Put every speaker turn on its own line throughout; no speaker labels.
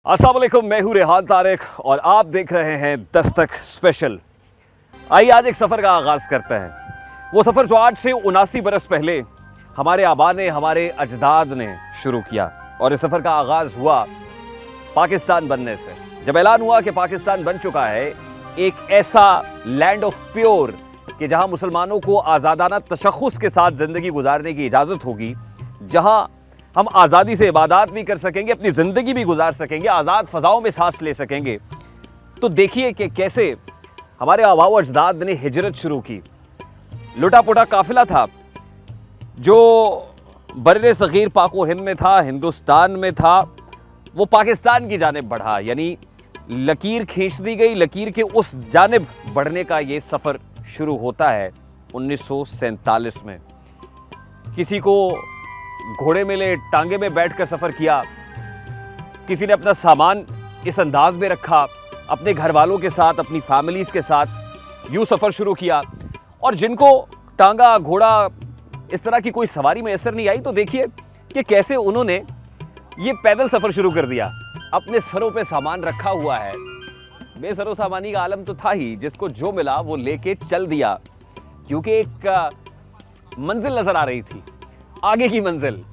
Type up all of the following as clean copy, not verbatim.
अस्सलाम वालेकुम, मैं हूं रेहान तारिक और आप देख रहे हैं दस्तक स्पेशल। आइए आज एक सफ़र का आगाज़ करते हैं। वो सफ़र जो आज से 79 बरस पहले हमारे आबा ने, हमारे अजदाद ने शुरू किया। और इस सफ़र का आगाज़ हुआ पाकिस्तान बनने से। जब ऐलान हुआ कि पाकिस्तान बन चुका है, एक ऐसा लैंड ऑफ प्योर कि जहाँ मुसलमानों को आज़ादाना तशख़्ख़ुस के साथ ज़िंदगी गुजारने की इजाज़त होगी, जहाँ हम आज़ादी से इबादत भी कर सकेंगे, अपनी ज़िंदगी भी गुजार सकेंगे, आज़ाद फ़ज़ाओं में सांस ले सकेंगे। तो देखिए कि कैसे हमारे आबा व अजदाद ने हिजरत शुरू की। लुटा पुटा काफ़िला था जो बर्रे सग़ीर पाको हिंद में था, हिंदुस्तान में था, वो पाकिस्तान की जानिब बढ़ा। यानी लकीर खींच दी गई, लकीर के उस जानिब बढ़ने का ये सफ़र शुरू होता है 1947 में। किसी को घोड़े में ले टांगे में बैठकर सफ़र किया, किसी ने अपना सामान इस अंदाज में रखा, अपने घर वालों के साथ, अपनी फैमिलीज़ के साथ यूँ सफ़र शुरू किया। और जिनको टांगा, घोड़ा, इस तरह की कोई सवारी मैसर नहीं आई, तो देखिए कि कैसे उन्होंने ये पैदल सफ़र शुरू कर दिया। अपने सरों पे सामान रखा हुआ है, बेसरो सामानी का आलम तो था ही, जिसको जो मिला वो लेके चल दिया, क्योंकि एक मंजिल नज़र आ रही थी, आगे की मंजिल।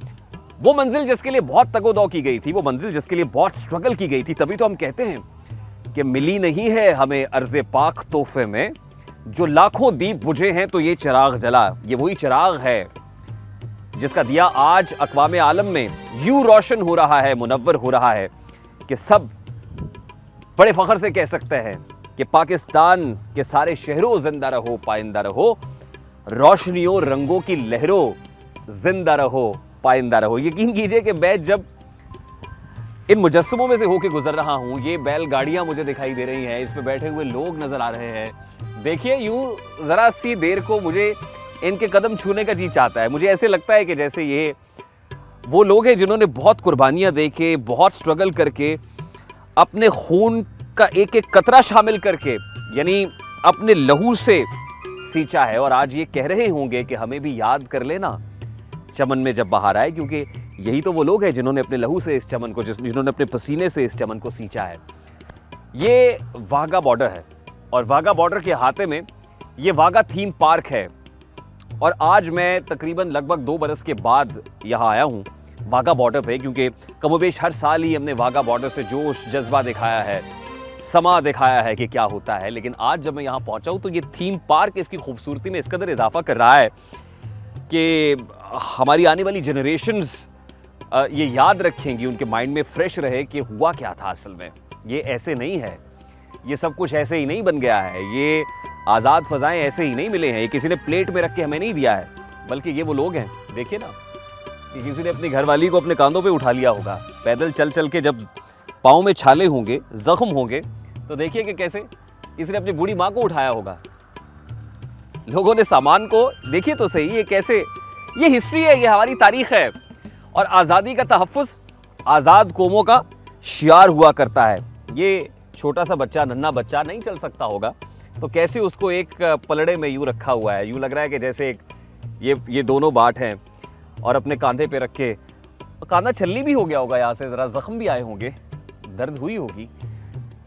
वो मंजिल जिसके लिए बहुत तगोदौ की गई थी, वो मंजिल जिसके लिए बहुत स्ट्रगल की गई थी। तभी तो हम कहते हैं कि मिली नहीं है हमें अर्ज़े पाक तोहफे में, जो लाखों दीप बुझे हैं तो ये चिराग जला। ये वही चिराग है जिसका दिया आज अक़वाम आलम में यूं रोशन हो रहा है, मुनव्वर हो रहा है कि सब बड़े फ़ख्र से कह सकते हैं कि पाकिस्तान के सारे शहरों जिंदा रहो, पाइंदा रहो, रोशनियों रंगों की लहरों जिंदा रहो, पाइंदा रहो। यकीन कीजिए कि मैं जब इन मुजस्समों में से होके गुजर रहा हूँ, ये बैलगाड़ियाँ मुझे दिखाई दे रही हैं, इस पे बैठे हुए लोग नज़र आ रहे हैं। देखिए, यूँ ज़रा सी देर को मुझे इनके कदम छूने का जी चाहता है। मुझे ऐसे लगता है कि जैसे ये वो लोग हैं जिन्होंने बहुत कुर्बानियाँ दे के, बहुत स्ट्रगल करके, अपने खून का एक एक कतरा शामिल करके, यानी अपने लहू से सींचा है। और आज ये कह रहे होंगे कि हमें भी याद कर लेना चमन में जब बाहर आए, क्योंकि यही तो वो लोग हैं जिन्होंने अपने लहू से इस चमन को, जिन्होंने अपने पसीने से इस चमन को सींचा है। ये वाघा बॉर्डर है और वाघा बॉर्डर के हाथे में ये वाघा थीम पार्क है। और आज मैं तकरीबन लगभग 2 बरस के बाद यहाँ आया हूँ वाघा बॉर्डर पे, क्योंकि कमोबेश हर साल ही हमने वाघा बॉर्डर से जोश जज्बा दिखाया है, समा दिखाया है कि क्या होता है। लेकिन आज जब मैं यहाँ पहुँचा हूँ तो ये थीम पार्क इसकी खूबसूरती में इस कदर इजाफा कर रहा है कि हमारी आने वाली जनरेशन्स ये याद रखेंगी, उनके माइंड में फ्रेश रहे कि हुआ क्या था असल में। ये ऐसे नहीं है, ये सब कुछ ऐसे ही नहीं बन गया है, ये आज़ाद फ़ज़ाएँ ऐसे ही नहीं मिले हैं, ये किसी ने प्लेट में रख के हमें नहीं दिया है, बल्कि ये वो लोग हैं। देखिए ना कि किसी ने अपनी घरवाली को अपने कांधों पे उठा लिया होगा, पैदल चल चल के जब पाँव में छाले होंगे, ज़ख्म होंगे, तो देखिए कि कैसे किसी ने अपनी बूढ़ी माँ को उठाया होगा। लोगों ने सामान को, देखिए तो सही, ये कैसे, ये हिस्ट्री है, ये हमारी तारीख है। और आज़ादी का तहफ़्फ़ुज़ आज़ाद कौमों का शियार हुआ करता है। ये छोटा सा बच्चा, नन्हा बच्चा नहीं चल सकता होगा, तो कैसे उसको एक पलड़े में यूँ रखा हुआ है, यूँ लग रहा है कि जैसे एक ये दोनों बाट हैं और अपने कांधे पे रख के, कांधा छल्ली भी हो गया होगा, यहाँ से ज़रा ज़ख्म भी आए होंगे, दर्द हुई होगी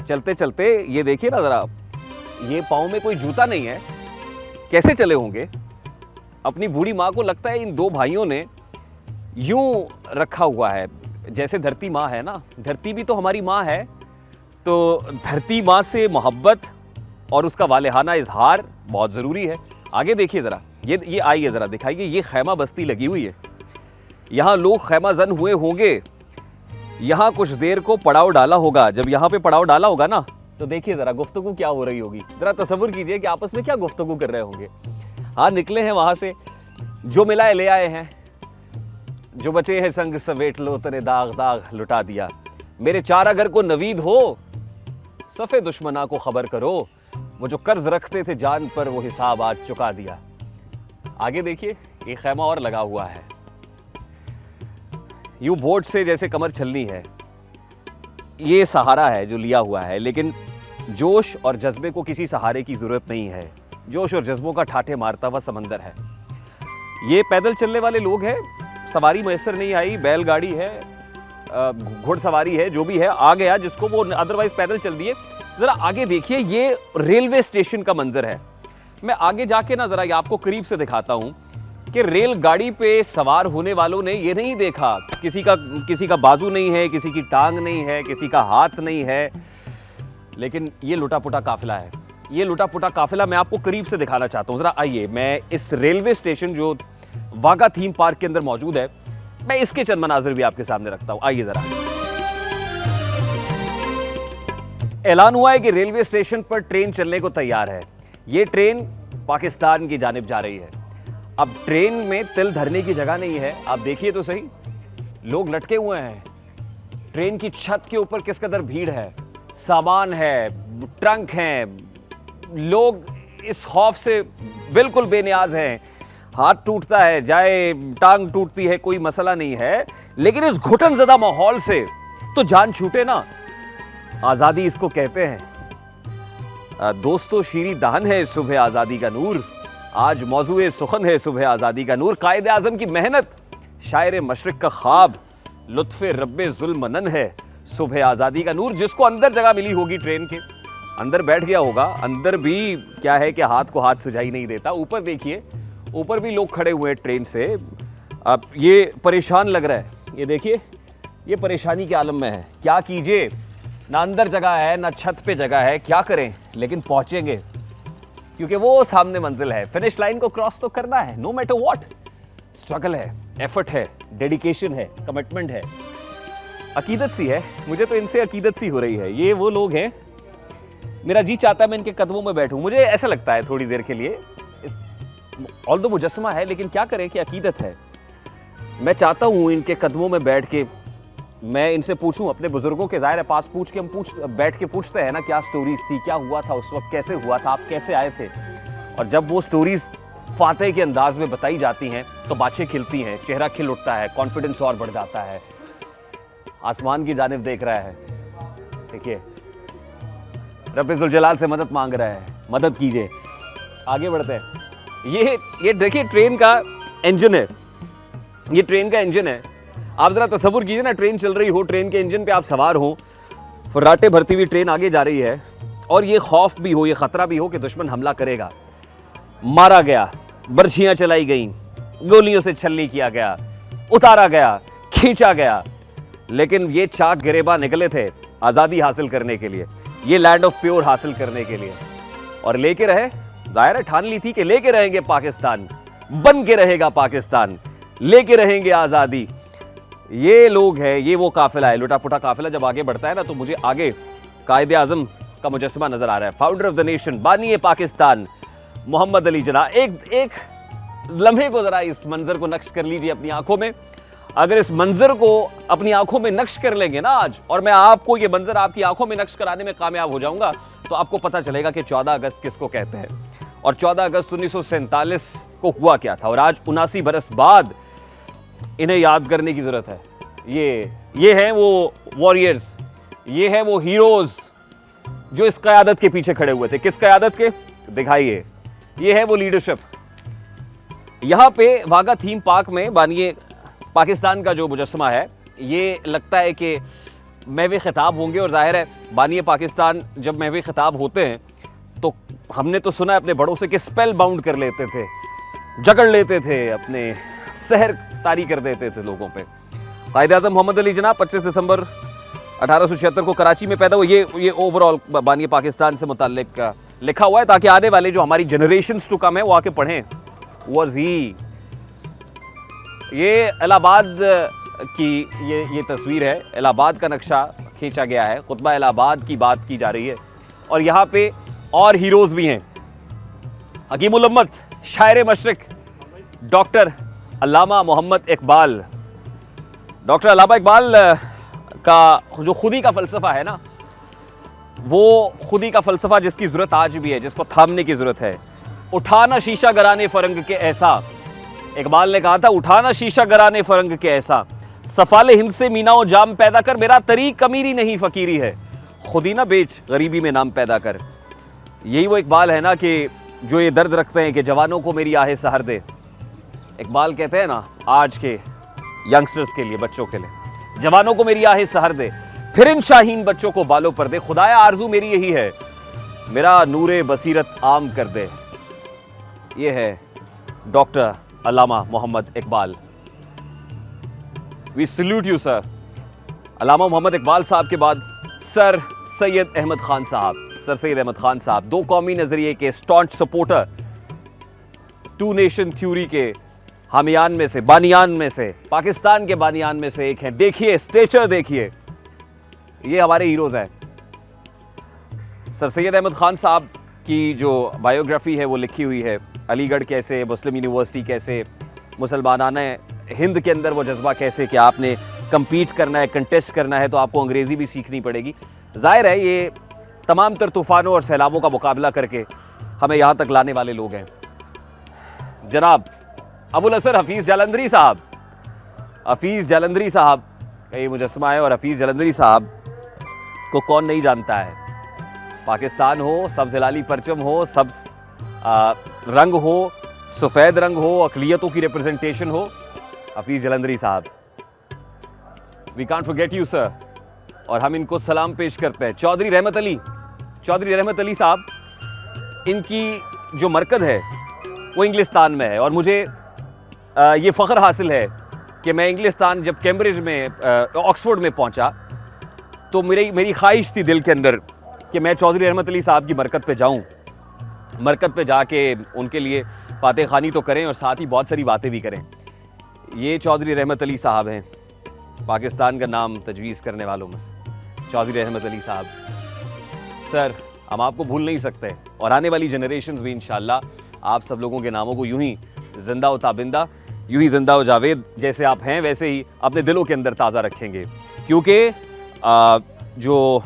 चलते चलते। ये देखिए ना ज़रा, ये पाँव में कोई जूता नहीं है, कैसे चले होंगे। अपनी बूढ़ी माँ को लगता है इन 2 भाइयों ने यूं रखा हुआ है, जैसे धरती माँ है ना, धरती भी तो हमारी माँ है, तो धरती माँ से मोहब्बत और उसका वालेहाना इजहार बहुत ज़रूरी है। आगे देखिए ज़रा, ये आइए ज़रा दिखाइए, ये खैमा बस्ती लगी हुई है, यहाँ लोग खैमा जन हुए होंगे, यहाँ कुछ देर को पड़ाव डाला होगा। जब यहाँ पे पड़ाव डाला होगा ना, तो देखिए ज़रा गुफ्तगू क्या हो रही होगी। ज़रा तसव्वुर कीजिए कि आपस में क्या गुफ्तगू कर रहे होंगे। हाँ, निकले हैं वहाँ से, जो मिला है ले आए हैं, जो बचे हैं संग सवेट लो, तेरे दाग दाग लुटा दिया। मेरे 4 अगर को नवीद हो, सफ़े दुश्मना को खबर करो, वो जो कर्ज रखते थे जान पर वो हिसाब आज चुका दिया। आगे देखिए, एक खैमा और लगा हुआ है, यूँ बोट से जैसे कमर छलनी है, ये सहारा है जो लिया हुआ है। लेकिन जोश और जज्बे को किसी सहारे की ज़रूरत नहीं है, जोश और जज्बों का ठाठे मारता हुआ समंदर है। ये पैदल चलने वाले लोग हैं, सवारी मैसर नहीं आई, बैलगाड़ी है, घुड़सवारी है, जो भी है, आ गया जिसको वो अदरवाइज पैदल चल दिए। ज़रा आगे देखिए, ये रेलवे स्टेशन का मंजर है। मैं आगे जाके ना ज़रा आपको करीब से दिखाता हूँ कि रेलगाड़ी पे सवार होने वालों ने ये नहीं देखा, किसी का बाजू नहीं है, किसी की टांग नहीं है, किसी का हाथ नहीं है, लेकिन ये लुटा-पुटा काफिला है। ये लुटा-पुटा काफिला मैं आपको करीब से दिखाना चाहता हूँ। ज़रा आइए, मैं इस रेलवे स्टेशन जो वाघा थीम पार्क के अंदर मौजूद है, मैं इसके चंद मनाजिर भी आपके सामने रखता हूँ। आइए ज़रा। ऐलान हुआ है कि रेलवे स्टेशन पर ट्रेन चलने को तैयार है। ये ट्रेन पाकिस्तान की जानिब जा रही है। अब ट्रेन में तिल धरने की जगह नहीं है। आप देखिए तो सही, लोग लटके हुए हैं। ट्रेन की छत के ऊपर किस कदर भीड़ है, सामान है, ट्रंक हैं, लोग इस खौफ से बिल्कुल बेनियाज हैं। हाथ टूटता है, जाए टांग टूटती है, कोई मसला नहीं है, लेकिन इस घुटनज़दा माहौल से तो जान छूटे ना। आज़ादी इसको कहते हैं। दोस्तों, शीरी दहन है सुबह आज़ादी का नूर, आज मौजूए सुखन है सुबह आज़ादी का नूर। कायदे आज़म की मेहनत, शायर मशरिक का ख्वाब, लुत्फ़े रब्बे ज़ुल्मनन है सुबह आज़ादी का नूर। जिसको अंदर जगह मिली होगी, ट्रेन के अंदर बैठ गया होगा। अंदर भी क्या है कि हाथ को हाथ सुझाई नहीं देता। ऊपर देखिए, ऊपर भी लोग खड़े हुए हैं ट्रेन से। अब ये परेशान लग रहा है, ये देखिए, ये परेशानी के आलम में है। क्या कीजिए, ना अंदर जगह है, ना छत पे जगह है, क्या करें, लेकिन पहुंचेंगे क्योंकि वो सामने मंजिल है। फिनिश लाइन को क्रॉस तो करना है, नो मैटर व्हाट। स्ट्रगल है, एफर्ट है, डेडिकेशन है, कमिटमेंट है, अकीदत सी है। मुझे तो इनसे अकीदत सी हो रही है। ये वो लोग हैं, मेरा जी चाहता है मैं इनके कदमों में बैठूं। मुझे ऐसा लगता है थोड़ी देर के लिए, ऑल्दो मुजस्समा है, लेकिन क्या करें कि अकीदत है। मैं चाहता हूं इनके कदमों में बैठ के मैं इनसे पूछूं, अपने बुजुर्गों के ज़ाहिर है पास पूछ के हम बैठ के पूछते हैं ना, क्या स्टोरीज थी, क्या हुआ था उस वक्त, कैसे हुआ था, आप कैसे आए थे। और जब वो स्टोरीज फातह के अंदाज में बताई जाती हैं तो बातें खिलती हैं, चेहरा खिल उठता है, कॉन्फिडेंस और बढ़ जाता है। आसमान की जानिब देख रहा है, देखिए, रब्बे ज़ुल जलाल से मदद मांग रहा है, मदद कीजिए। आगे बढ़ते हैं। ये देखिए, ट्रेन का इंजन है, ये ट्रेन का इंजन है। आप जरा तसव्वुर कीजिए ना, ट्रेन चल रही हो, ट्रेन के इंजन पे आप सवार हो, फर्राटे भरती हुई ट्रेन आगे जा रही है, और ये खौफ भी हो, ये खतरा भी हो कि दुश्मन हमला करेगा। मारा गया, बर्छियां चलाई गई, गोलियों से छलनी किया गया, उतारा गया, खींचा गया, लेकिन ये चाक गिरेबा निकले थे आज़ादी हासिल करने के लिए, ये लैंड ऑफ प्योर हासिल करने के लिए, और लेके रहे। दायरा ठान ली थी कि लेके रहेंगे पाकिस्तान, बन के रहेगा पाकिस्तान, लेके रहेंगे आज़ादी। ये लोग हैं, ये वो काफिला है, लुटा-पुटा काफिला। जब आगे बढ़ता है ना, तो मुझे आगे कायदे आज़म का मुजस्समा नजर आ रहा है, फाउंडर ऑफ द नेशन, बानी पाकिस्तान, मोहम्मद अली जिन्ना। एक लम्हे को जरा इस मंजर को नक्श कर लीजिए अपनी आंखों में। अगर इस मंजर को अपनी आंखों में नक्श कर लेंगे ना आज, और मैं आपको ये मंजर आपकी आंखों में नक्श कराने में कामयाब हो जाऊंगा, तो आपको पता चलेगा कि 14 अगस्त किसको कहते हैं, और 14 अगस्त 1947 को हुआ क्या था। और आज 79 बरस बाद इन्हें याद करने की जरूरत है। ये हैं वो वॉरियर्स, ये हैं वो हीरोज जो इस क़यादत के पीछे खड़े हुए थे। किस क़यादत के, दिखाइए। ये है वो लीडरशिप। यहां पे वाघा थीम पार्क में बानिए पाकिस्तान का जो मुजस्समा है, ये लगता है कि महवे खिताब होंगे, और जाहिर है बानिए पाकिस्तान जब महवे खिताब होते हैं तो हमने तो सुना है अपने बड़ों से कि स्पेल बाउंड कर लेते थे, जकड़ लेते थे, अपने सहर तारी कर देते थे लोगों पे। कायदे आज़म मोहम्मद अली जिन्ना 25 दिसंबर 1876 को कराची में पैदा हुए। ये ओवरऑल बानिए पाकिस्तान से मुताल्लिक लिखा हुआ है, ताकि आने वाले जो हमारी जनरेशंस टू कम है वो आके पढ़ें। वाज ही, ये इलाहाबाद की ये तस्वीर है, इलाहाबाद का नक्शा खींचा गया है, खुतबा इलाहाबाद की बात की जा रही है, और यहाँ पे और हीरोज भी हैं। हकीम उल उम्मत, शायर मशरिक, डॉक्टर अल्लामा मोहम्मद इकबाल। डॉक्टर अल्लामा इकबाल का जो खुदी का फ़लसफ़ा है ना, वो खुदी का फ़लसफ़ा जिसकी ज़रूरत आज भी है, जिसको थामने की ज़रूरत है। उठाना शीशा गराने फ़रंग के ऐसा, इकबाल ने कहा था, उठाना शीशा गराने फ़रंग के ऐसा, सफ़ाले हिंद से मीना और जाम पैदा कर, मेरा तरीक़ अमीरी नहीं फ़कीरी है, खुदी ना बेच गरीबी में नाम पैदा कर। यही वो इकबाल है ना कि जो ये दर्द रखते हैं कि जवानों को मेरी आहें सहर दे। इकबाल कहते हैं ना आज के यंगस्टर्स के लिए, बच्चों के लिए, जवानों को मेरी आहें सहर दे, फिर इन शाहीन बच्चों को बालों पर दे। खुदाया आरजू मेरी यही है, मेरा नूरे बसीरत आम कर दे। ये है doctor Allama Mohammad Iqbal. We salute you sir. Allama Mohammad Iqbal साहब के बाद सर सैयद अहमद खान साहब। सर सैयद अहमद खान साहब दो कौमी नजरिए के staunch supporter, two nation theory के हामियान में से, बानियान में से, पाकिस्तान के बानियान में से एक हैं। देखिए स्टेचर, देखिए, ये हमारे हीरोज हैं। सर सैयद अहमद खान साहब की जो बायोग्राफी है वो लिखी हुई है। अलीगढ़ कैसे, मुस्लिम यूनिवर्सिटी कैसे, मुसलमानाना हिंद के अंदर वो जज्बा कैसे कि आपने कंपीट करना है, कंटेस्ट करना है तो आपको अंग्रेज़ी भी सीखनी पड़ेगी। जाहिर है ये तमाम तर तूफ़ानों और सैलाबों का मुकाबला करके हमें यहाँ तक लाने वाले लोग हैं। जनाब अबुल हसन हफीज़ जालंधरी साहब। हफीज़ जालंधरी साहब का ये मुजस्समा है, और हफीज़ जालंधरी साहब को कौन नहीं जानता है। पाकिस्तान हो, सब्ज़ हिलाली परचम हो, सब्ज़ रंग हो, सफ़ेद रंग हो, अक़लियतों की रिप्रेजेंटेशन हो, हफीज़ जालंधरी साहब। We can't forget you sir. और हम इनको सलाम पेश करते हैं। चौधरी रहमत अली, चौधरी रहमत अली साहब, इनकी जो मरकज़ है वो इंग्लिस्तान में है, और मुझे ये फ़ख्र हासिल है कि मैं इंग्लिस्तान जब कैम्ब्रिज में, ऑक्सफोर्ड में पहुंचा तो मेरी ख्वाहिश थी दिल के अंदर कि मैं चौधरी रहमत अली साहब की मरकज़ पे जाऊं, मरकज़ पे जाके उनके लिए फातह खानी तो करें और साथ ही बहुत सारी बातें भी करें। ये चौधरी रहमत अली साहब हैं, पाकिस्तान का नाम तजवीज़ करने वालों में से चौधरी रहमत अली साहब। सर हम आपको भूल नहीं सकते, और आने वाली जनरेशन्स भी इंशाअल्लाह आप सब लोगों के नामों को यूं ही जिंदा व ताबिंदा, यूं ही जिंदा व जावेद जैसे आप हैं वैसे ही अपने दिलों के अंदर ताज़ा रखेंगे। क्योंकि जो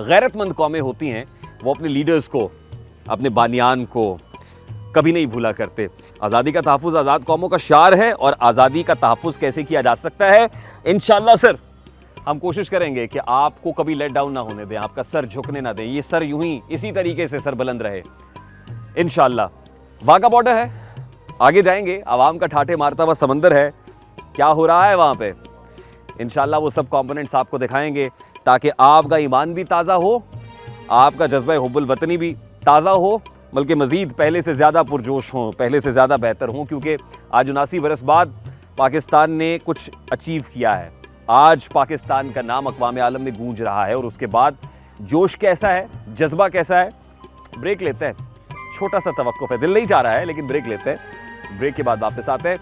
गैरतमंद कौमें होती हैं वो अपने लीडर्स को, अपने बानियान को कभी नहीं भूला करते। आज़ादी का तहफ़्फ़ुज़ आज़ाद कौमों का शार है, और आज़ादी का तहफ़्फ़ुज़ कैसे किया जा सकता है, इंशाअल्लाह सर हम कोशिश करेंगे कि आपको कभी लेट डाउन ना होने दें, आपका सर झुकने ना दें। ये सर यूं ही इसी तरीके से सर बुलंद रहे इंशाअल्लाह। वाघा बॉर्डर है, आगे जाएंगे, आवाम का ठाठे मारता हुआ समंदर है, क्या हो रहा है वहाँ पे, इंशाअल्लाह वो सब कंपोनेंट्स आपको दिखाएंगे ताकि आपका ईमान भी ताज़ा हो, आपका जज्बा हुब्बुल वतनी भी ताज़ा हो, बल्कि मज़ीद पहले से ज़्यादा पुरजोश हों, पहले से ज़्यादा बेहतर हों। क्योंकि आज 79 बरस बाद पाकिस्तान ने कुछ अचीव किया है। आज पाकिस्तान का नाम अक़वाम आलम में गूंज रहा है, और उसके बाद जोश कैसा है, जज्बा कैसा है। ब्रेक लेते हैं, छोटा सा तवक्कुफ़ है, दिल नहीं चाह रहा है लेकिन ब्रेक लेते हैं। ब्रेक के बाद वापस आते हैं।